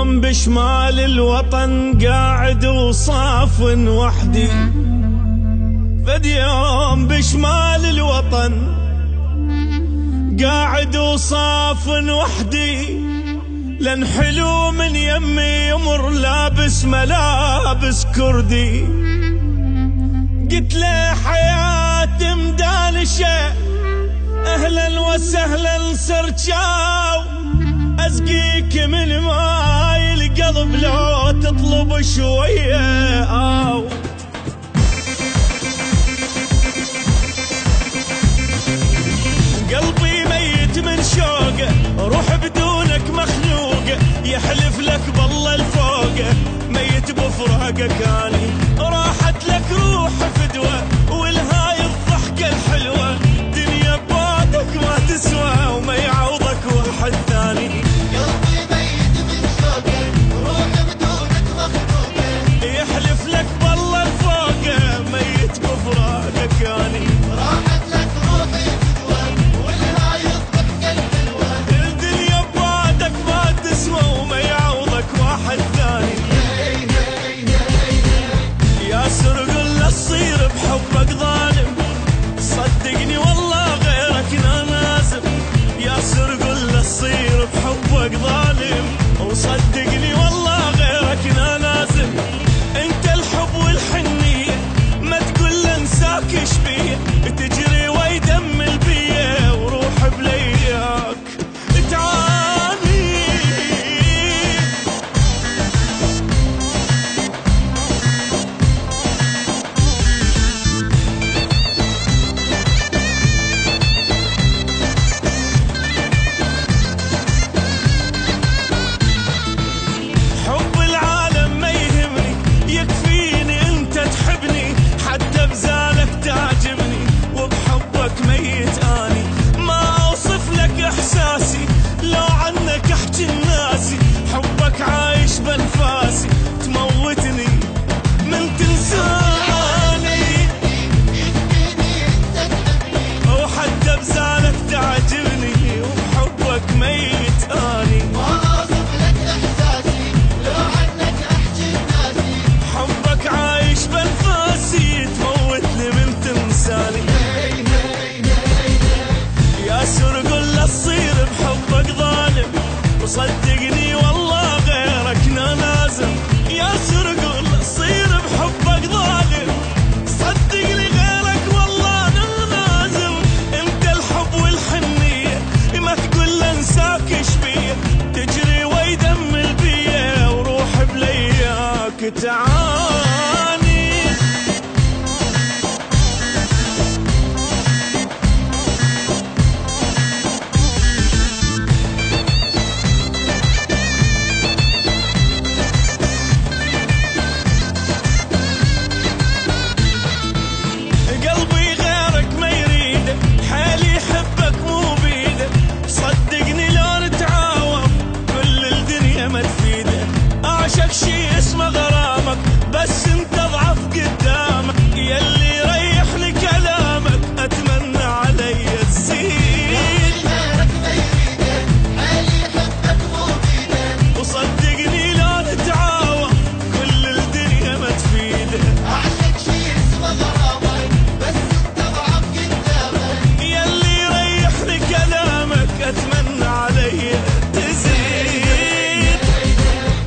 يوم بشمال الوطن قاعد وصاف وحدي، فد يوم بشمال الوطن قاعد وصاف وحدي، لن حلو من يمي يمر لابس ملابس كردي. قلت له حياتي مدالشة، اهلا وسهلا سرجاو، اسقيك من ماي القلب لو تطلب شوية آو. قلبي ميت من شوقه، روح بدونك مخنوقه، يحلف لك بالله الفوقه، ميت بفراقك اني، راحت لك روح فدوه، والهاي الضحكه الحلوه، دنيا ببعدك ما تسوى وما يعوضك واحد ثاني. قلبي ميت من شوقه، روح بدونك مخنوقه، يحلف لك بالله الفوقه، ميت بفراقك اني، راحت لك روحي فدوه، والهاي الضحكه الحلوه، الدنيا ببعدك ما تسوى وما يعوضك واحد ثاني. يا سرقل لا تصير بحبك ظالم، صدقني والله غيرك نازم. يا سرقل لا تصير بحبك ظالم، وصدقني والله غيرك نازم. انت الحب والحنية ما تقول انساك ايش بيه، تجري ويدمل بيه وروح بلياك تعاني. حب العالم ما يهمني، يكفيني انت تحبني، حتى بزالك تعجبني، وبحبك ميت اني، ما اوصف لك احساسي، لو عنك احكي الناسي، حبك عايش بانفاسي، تموتني من تنساني، يكفيني انت تحبني، وحتى بزالك تعجبني، وبحبك ميت اني، ما اوصف لك احساسي، لو عنك احكي الناسي، حبك عايش بانفاسي، تموتني من تنساني. يا سرقل لا تصير بحبك ظالم، وصدقني والله غيرك لازم. يا سرقل لا تصير بحبك ظالم، صدقني غيرك والله لازم. انت الحب والحنية ما تقول انساك ايش بيه، تجري ويدمل بيه وروح بلياك تعال.